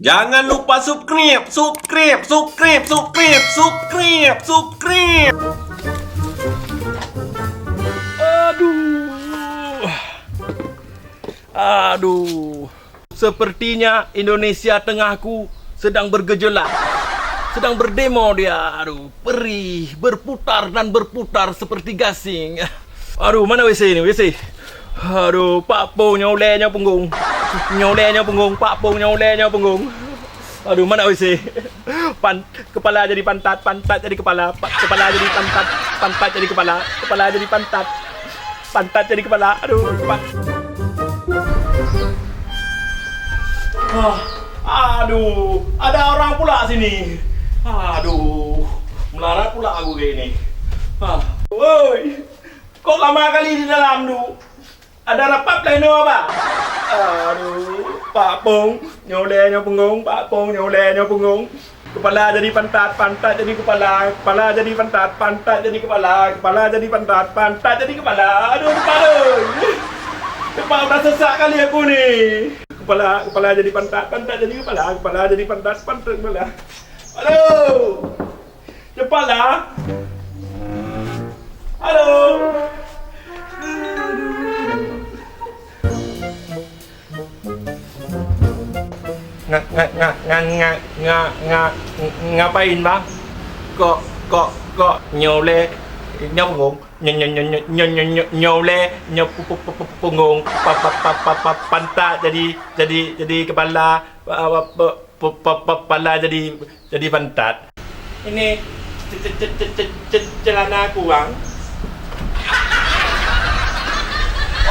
Jangan lupa subscribe, subscribe, subscribe, subscribe, subscribe, subscribe. Aduh. Sepertinya Indonesia tengahku sedang bergejolak. Sedang berdemo dia. Aduh, perih, berputar dan berputar seperti gasing. Aduh, mana WC ni? WC. Aduh, Pak Po nyolenya punggung. Nyolenya punggung, Pak Po nyolenya punggung. Aduh, mana WC? Kepala jadi pantat, pantat jadi kepala, kepala jadi pantat, pantat jadi kepala, kepala jadi pantat, pantat jadi kepala. Aduh, aduh, ada orang pula sini. Aduh, melarat pula aku kayak ini. Woi, kok lama kali di dalam tu? Ada rapat pleno apa? Aduh, Pak Pong nyolenya punggung, Pak Pong nyolenya punggung. Kepala jadi pantat, pantat jadi kepala, kepala jadi pantat, pantat jadi kepala, kepala jadi pantat, pantat jadi kepala. Aduh, kepala. Kepala udah sesak kali aku ni. Kepala jadi pantat, pantat jadi kepala, kepala jadi pantat, pantat kepala. Aduh. Kepala. Halo. Ngapain bang? Kok nyole nyambung nyole punggung pantat jadi kepala jadi pantat. Ini celana aku bang.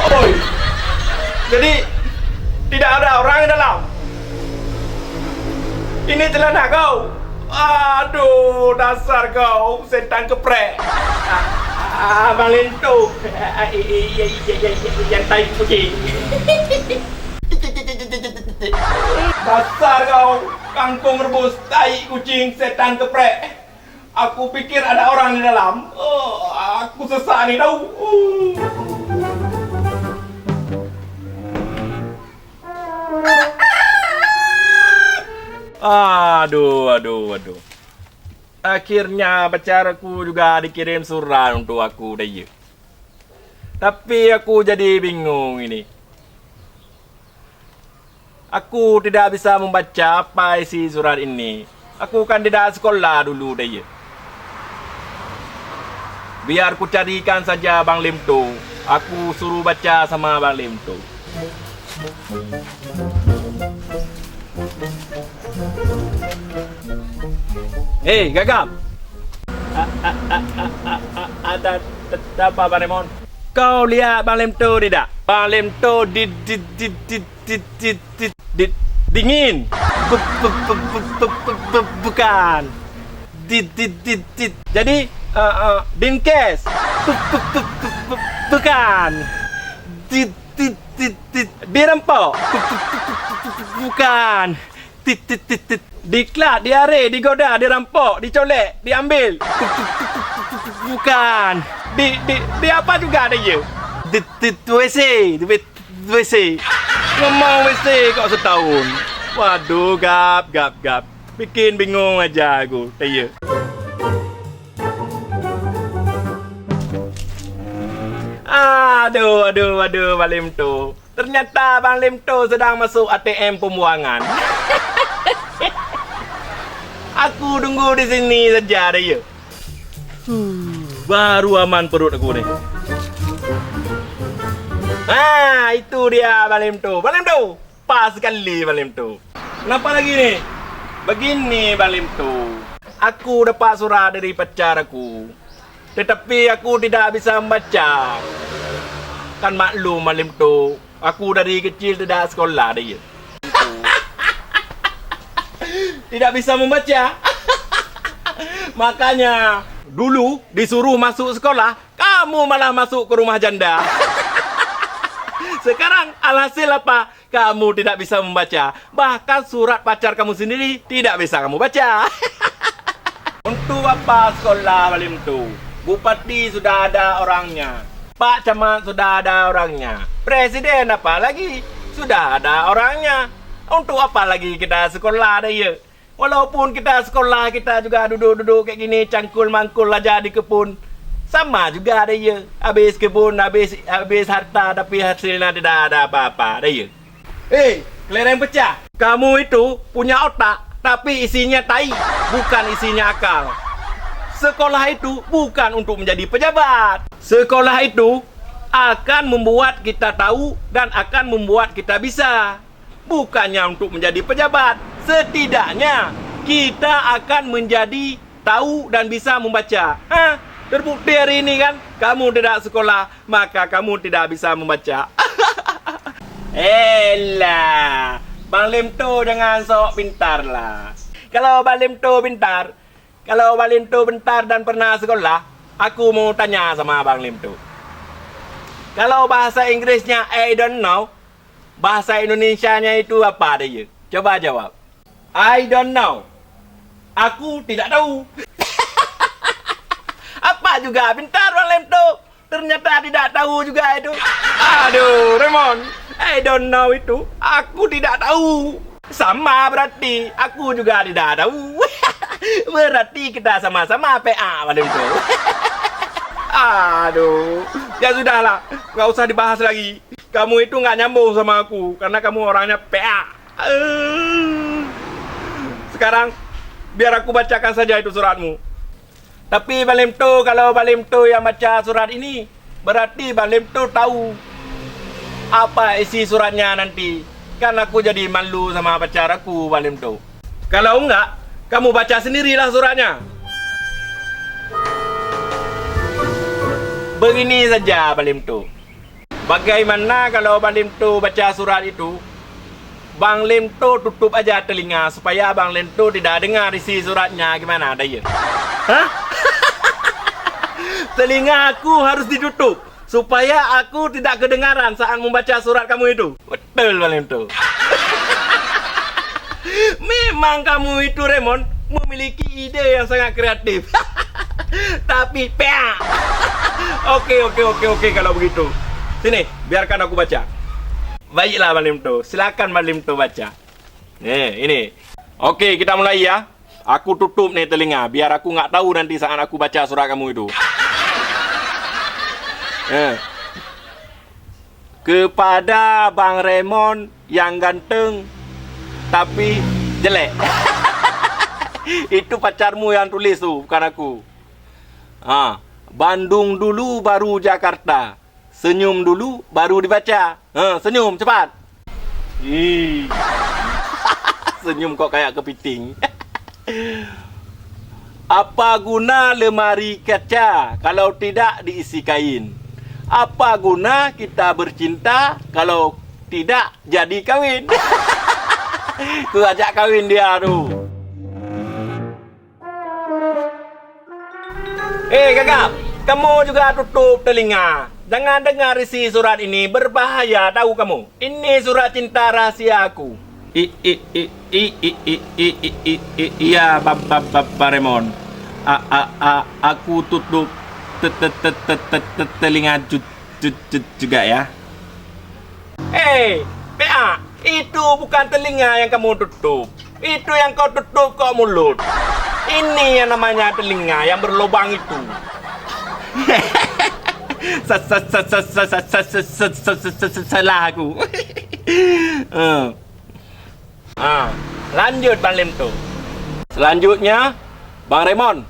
Oi, jadi tidak ada orang di dalam. Ini celana kau. Aduh, dasar kau setan keprek. Abang Lento yang tai kucing. Dasar kau kangkung rebus tai kucing setan keprek. Aku pikir ada orang di dalam. Aku sesak ni tau. Aduh. Akhirnya pacarku juga dikirim surat untuk aku dia. Tapi aku jadi bingung ini. Aku tidak bisa membaca apa isi surat ini. Aku kan tidak sekolah dulu dia. Biar ku carikan saja Bang Limto. Aku suruh baca sama Bang Limto. Hei, Gagap. Ada apa, Bang Remon? Kau lihat Bang Lemto tidak? Bang Lemto dingin. Bukan. Jadi dinkes. Bukan. Dirempok. Bukan. Diklat, diare, digoda, dirampok, dicolek, diambil. Bukan. Di apa juga ada je? WC. Ngomong WC kau setahun. Waduh, gap. Bikin bingung aja aku. Tanya. Aduh, Bang Limto. Ternyata Bang Limto sedang masuk ATM pembuangan. Aku tunggu di sini saja dia. Baru aman perut aku ni. Itu dia Bang Limto. Bang Limto, pas sekali Bang Limto. Kenapa lagi ni? Begini Bang Limto. Aku dapat surat dari pacar aku. Tetapi aku tidak bisa membaca. Kan maklum Bang Limto, aku dari kecil tidak sekolah dia. Tidak bisa membaca. Makanya dulu disuruh masuk sekolah, kamu malah masuk ke rumah janda. Sekarang alhasil apa? Kamu tidak bisa membaca. Bahkan surat pacar kamu sendiri tidak bisa kamu baca. Untuk apa sekolah Bang Limto? Bupati sudah ada orangnya. Pak Camat sudah ada orangnya. Presiden apa lagi? Sudah ada orangnya. Untuk apa lagi kita sekolah dah ya? Walaupun kita sekolah, kita juga duduk-duduk kayak gini, cangkul mangkul aja di kebun. Sama juga dah ya. Habis kebun, habis harta, tapi hasilnya tidak ada apa-apa dah ya. Kelereng pecah. Kamu itu punya otak, tapi isinya tai, bukan isinya akal. Sekolah itu bukan untuk menjadi pejabat. Sekolah itu akan membuat kita tahu dan akan membuat kita bisa. Bukannya untuk menjadi pejabat. Setidaknya kita akan menjadi tahu dan bisa membaca. Terbukti hari ini kan, kamu tidak sekolah, maka kamu tidak bisa membaca. Elah, Bang Lim tu jangan sok pintar lah. Kalau Bang Lim tu pintar, kalau Bang Lim tu pintar dan pernah sekolah, aku mau tanya sama Bang Lim tu. Kalau bahasa Inggrisnya I don't know, bahasa Indonesianya itu apa dia? Coba jawab. I don't know. Aku tidak tahu. Apa juga pintar Bang Lim tu. Ternyata tidak tahu juga itu. Aduh, Raymond. I don't know itu. Aku tidak tahu. Sama berarti. Aku juga tidak tahu. Berarti kita sama-sama PA Bang Lim tu. Aduh. Ya sudahlah. Nggak usah dibahas lagi. Kamu itu nggak nyambung sama aku. Karena kamu orangnya PA. Sekarang, biar aku bacakan saja itu suratmu. Tapi Bang Lim tu, kalau Bang Lim tu yang baca surat ini, berarti Bang Lim tu tahu apa isi suratnya nanti. Kan aku jadi malu sama pacar aku, Bang Lim tu. Kalau enggak, kamu baca sendirilah suratnya. Begini saja Bang Lim tu. Bagaimana kalau Bang Lim tu baca surat itu, Bang Lim tu tutup aja telinga supaya Bang Lim tu tidak dengar isi suratnya. Gimana ada ya? Telinga aku harus ditutup supaya aku tidak kedengaran saat membaca surat kamu itu. Betul Bang Lim tu. Memang kamu itu Raymond memiliki ide yang sangat kreatif. Tapi pea. Oke kalau begitu. Sini, biarkan aku baca. Baiklah Bang Lim tu. Silakan Bang Lim tu baca. Ini. Oke, kita mulai ya. Aku tutup nih telinga biar aku nggak tahu nanti saat aku baca surat kamu itu. Kepada Bang Raymond yang ganteng tapi jelek. Itu pacarmu yang tulis tuh, bukan aku. Bandung dulu baru Jakarta. Senyum dulu baru dibaca. Senyum cepat. Senyum kok kayak kepiting. Apa guna lemari kaca kalau tidak diisi kain? Apa guna kita bercinta kalau tidak jadi kawin? Ku ajak kawin dia tuh. Kakak, kamu juga tutup telinga. Jangan dengar isi surat ini, berbahaya tahu kamu. Ini surat cinta rahasia aku. Iya, Pak Raymond. Aku tutup telinga juga ya. PA, itu bukan telinga yang kamu tutup. Itu yang kau tutup kok mulut. Ini yang namanya telinga yang berlubang itu. Salah aku. Lanjut Bang Lim tu. Selanjutnya Bang Raymond,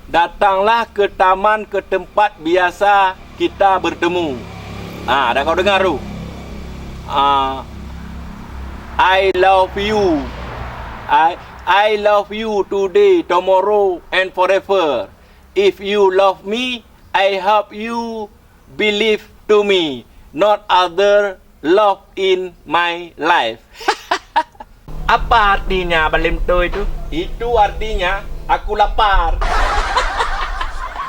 datanglah ke taman, ke tempat biasa kita bertemu. Dah kau dengar tu. I love you. I love you today, tomorrow and forever. If you love me, I hope you believe to me, not other love in my life. Apa artinya Bang Lim tu itu? Itu artinya aku lapar.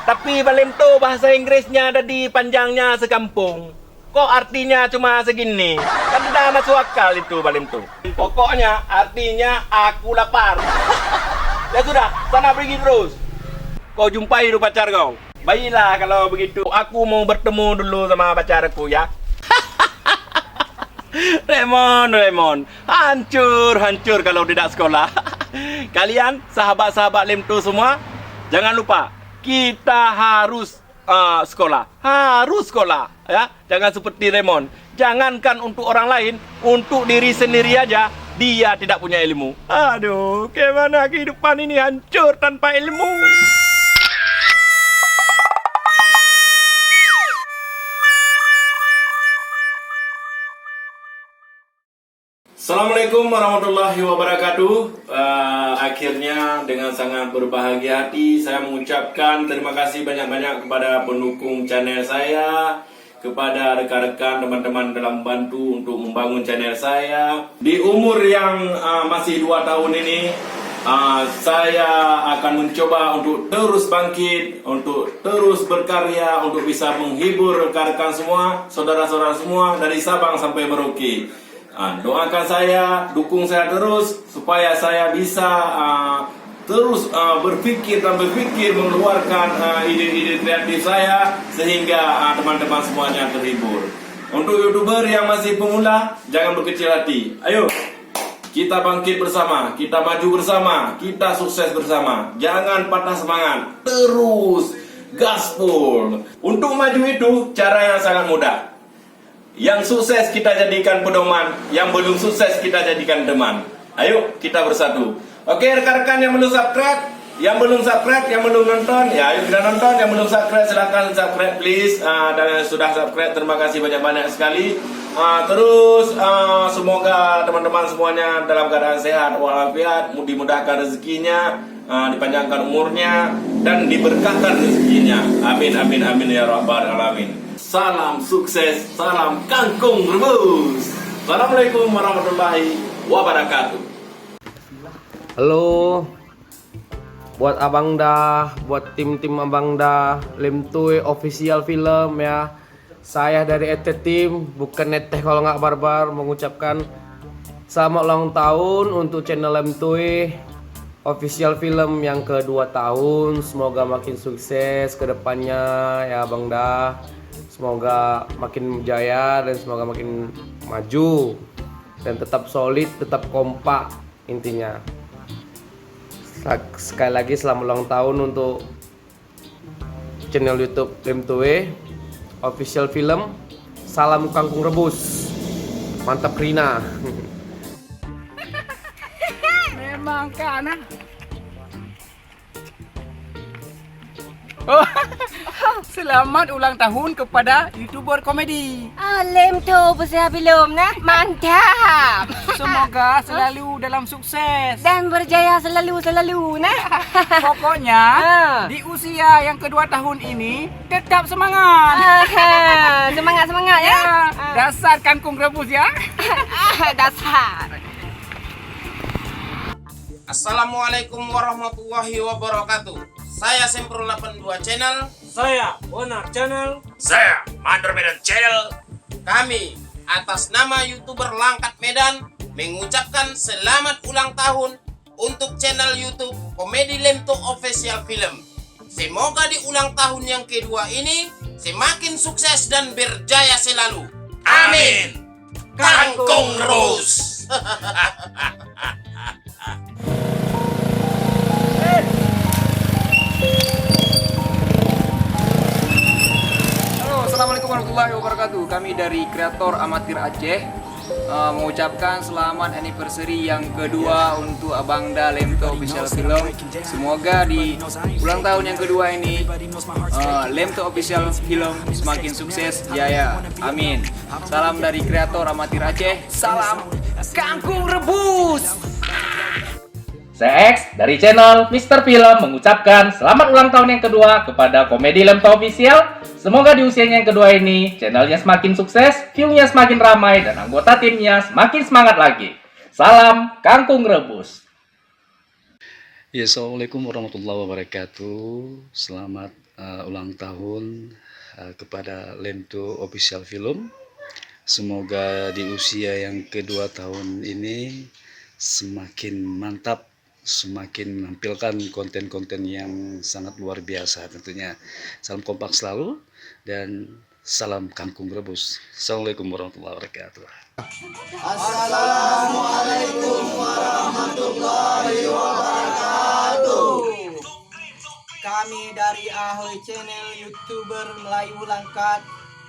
Tapi Bang Lim tu bahasa Inggrisnya tadi panjangnya sekampung. Kok artinya cuma segini? Kan tidak masuk akal itu Bang Lim tu. Pokoknya artinya aku lapar. Ya sudah, sana pergi terus. Kau jumpai itu pacar kau. Baiklah kalau begitu, aku mau bertemu dulu sama pacar aku ya. Raymond, hancur kalau tidak sekolah. Kalian sahabat-sahabat Lemto semua, jangan lupa kita harus harus sekolah, ya. Jangan seperti Raymond. Jangankan untuk orang lain, untuk diri sendiri aja dia tidak punya ilmu. Aduh, gimana kehidupan ini hancur tanpa ilmu. Assalamualaikum warahmatullahi wabarakatuh. Akhirnya dengan sangat berbahagia hati saya mengucapkan terima kasih banyak-banyak kepada pendukung channel saya, kepada rekan-rekan teman-teman dalam bantu untuk membangun channel saya. Di umur yang masih 2 tahun ini, saya akan mencoba untuk terus bangkit, untuk terus berkarya, untuk bisa menghibur rekan-rekan semua, saudara-saudara semua dari Sabang sampai Merauke. Doakan saya, dukung saya terus supaya saya bisa terus berpikir mengeluarkan ide-ide kreatif saya sehingga teman-teman semuanya terhibur. Untuk YouTuber yang masih pemula, jangan berkecil hati. Ayo, kita bangkit bersama, kita maju bersama, kita sukses bersama. Jangan patah semangat, terus gaspol. Untuk maju itu cara yang sangat mudah. Yang sukses kita jadikan pedoman, yang belum sukses kita jadikan teman. Ayo kita bersatu. Oke rekan-rekan yang belum subscribe, yang belum nonton, ya ayo kita nonton. Yang belum subscribe silahkan subscribe please. Dan yang sudah subscribe terima kasih banyak-banyak sekali. Terus semoga teman-teman semuanya dalam keadaan sehat walafiat, dimudahkan rezekinya, dipanjangkan umurnya dan diberkahkan rezekinya. Amin amin amin ya rabbal alamin. Salam sukses, salam kangkung rebus. Assalamualaikum warahmatullahi wabarakatuh. Halo, buat Abang Dah, buat tim-tim Abang Dah, Lemtoe official film ya. Saya dari ET Team, bukan neteh kalau nggak barbar, mengucapkan selamat ulang tahun untuk channel Lemtoe official film yang kedua tahun. Semoga makin sukses ke depannya ya Abang Dah. Semoga makin jaya dan semoga makin maju dan tetap solid, tetap kompak intinya. Sekali lagi selamat ulang tahun untuk channel YouTube Lemtoe official film. Salam kangkung rebus. Mantap Rina. Memang kan. Selamat ulang tahun kepada YouTuber komedi. Lemto Official Film nah, mantap. Semoga selalu dalam sukses Dan berjaya selalu nah. pokoknya di usia yang kedua tahun ini tetap semangat. Semangat ya. Dasar kangkung rebus ya. Dasar. Assalamualaikum warahmatullahi wabarakatuh. Saya Semprul 82 Channel. Saya Bonar Channel. Saya Mandor Medan Channel. Kami atas nama YouTuber Langkat Medan mengucapkan selamat ulang tahun untuk channel YouTube Komedi Lemto Official Film. Semoga di ulang tahun yang kedua ini semakin sukses dan berjaya selalu. Amin. Kangkung Rus. Assalamualaikum warahmatullahi wabarakatuh. Kami dari kreator amatir Aceh mengucapkan selamat anniversary yang kedua untuk Abang Da Lemto Official Film. Semoga di ulang tahun yang kedua ini Lemto Official Film semakin sukses jaya. Amin. Salam dari kreator amatir Aceh. Salam kangkung rebus. Saya X dari channel Mr. Film mengucapkan selamat ulang tahun yang kedua kepada Komedi Lemto Official. Semoga di usianya yang kedua ini channelnya semakin sukses, view-nya semakin ramai, dan anggota timnya semakin semangat lagi. Salam kangkung rebus. Ya, Assalamualaikum warahmatullahi wabarakatuh. Selamat ulang tahun kepada Lemto Official Film. Semoga di usia yang kedua tahun ini semakin mantap, semakin menampilkan konten-konten yang sangat luar biasa tentunya. Salam kompak selalu dan Salam kangkung rebus. Assalamualaikum warahmatullahi wabarakatuh. Kami dari Ahoy Channel, YouTuber Melayu Langkat,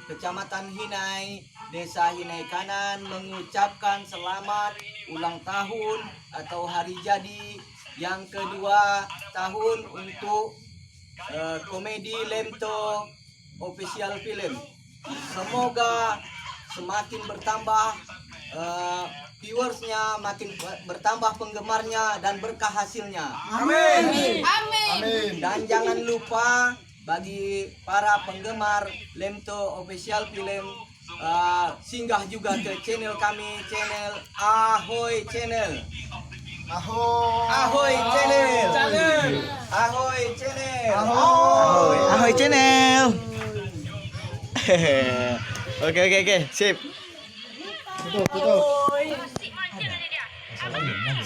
Kecamatan Hinai, Desa Hinai Kanan, mengucapkan selamat ulang tahun atau hari jadi yang kedua tahun untuk komedi Lemto Official Film. Semoga semakin bertambah viewersnya, makin bertambah penggemarnya, dan berkah hasilnya. Amin. Amin. Dan jangan lupa bagi para penggemar Lemto Official Film, singgah juga ke channel kami, channel Ahoy Channel. Ahoy Channel. Ahoy Channel. Ahoy Channel. Oke, sip.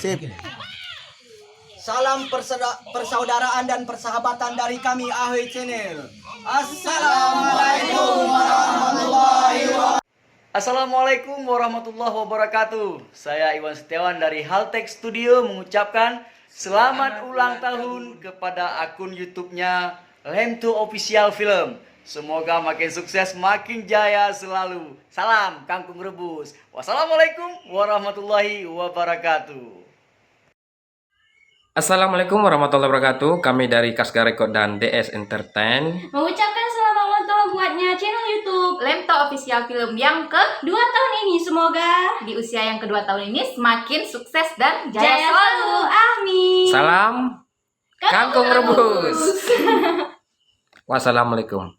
Sip. Salam persaudaraan dan persahabatan dari kami Ahoy Channel. Assalamualaikum warahmatullahi wabarakatuh. Assalamualaikum warahmatullahi wabarakatuh. Saya Iwan Setiawan dari Haltek Studio mengucapkan selamat ulang tahun kepada akun YouTube-nya Lemto Official Film. Semoga makin sukses, makin jaya selalu. Salam kangkung rebus. Wassalamualaikum warahmatullahi wabarakatuh. Assalamualaikum warahmatullahi wabarakatuh. Kami dari Kasgar Record dan DS Entertain Mengucapkan selamat ulang tahun buatnya channel YouTube Lemto Official Film yang ke-2 tahun ini. Semoga di usia yang kedua tahun ini semakin sukses dan jaya selalu. Amin. Salam kangkung rebus. Wassalamualaikum.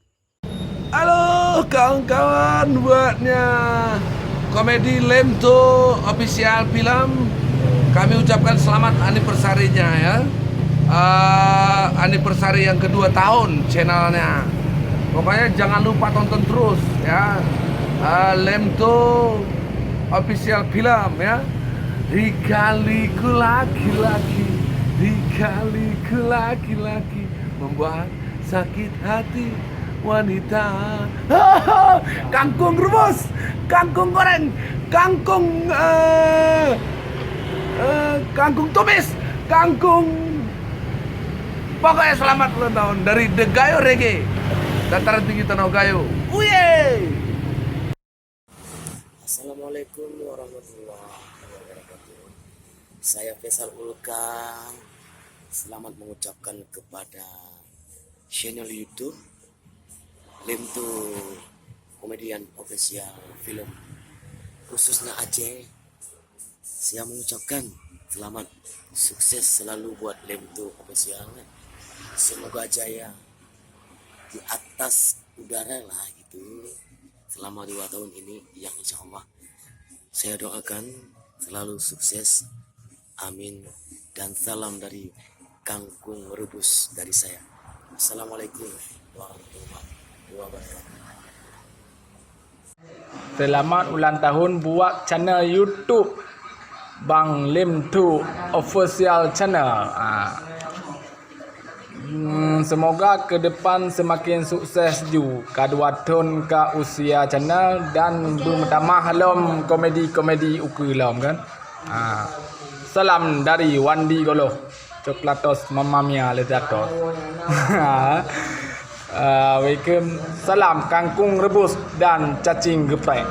Halo kawan-kawan, buatnya komedi Lemto Official Film, kami ucapkan selamat anniversary-nya ya. Anniversary yang kedua tahun channelnya. Pokoknya jangan lupa tonton terus ya. Lemto Official Film ya. Dikaliku laki-laki, dikaliku laki-laki membuat sakit hati wanita. Kangkung rebus, kangkung goreng, kangkung kangkung tumis, kangkung. Pokoknya selamat ulang tahun dari The Gayo Reggae, Dataran Tinggi Tanah Gayo. Uye. Assalamualaikum warahmatullahi wabarakatuh. Saya Faisal Ulkang. Selamat mengucapkan kepada channel YouTube Lemto Komedian Official Film, khususnya Aceh. Saya mengucapkan selamat sukses selalu buat Lemto Official. Semoga jaya di atas udara lah gitu selama 2 tahun ini, yang insya Allah saya doakan selalu sukses. Amin. Dan salam dari kangkung rebus dari saya. Assalamualaikum warahmatullahi wabarakatuh. Selamat ulang tahun buat channel YouTube Bang Lemto Official Channel. Semoga ke depan semakin sukses juga 2 tahun ke usia channel dan bertambah halam komedi-komedi ukulam kan. Salam dari Wandi Goloh, Coklatos Mamma Mia Lezatos. Welcome. Salam kangkung rebus dan cacing geprek.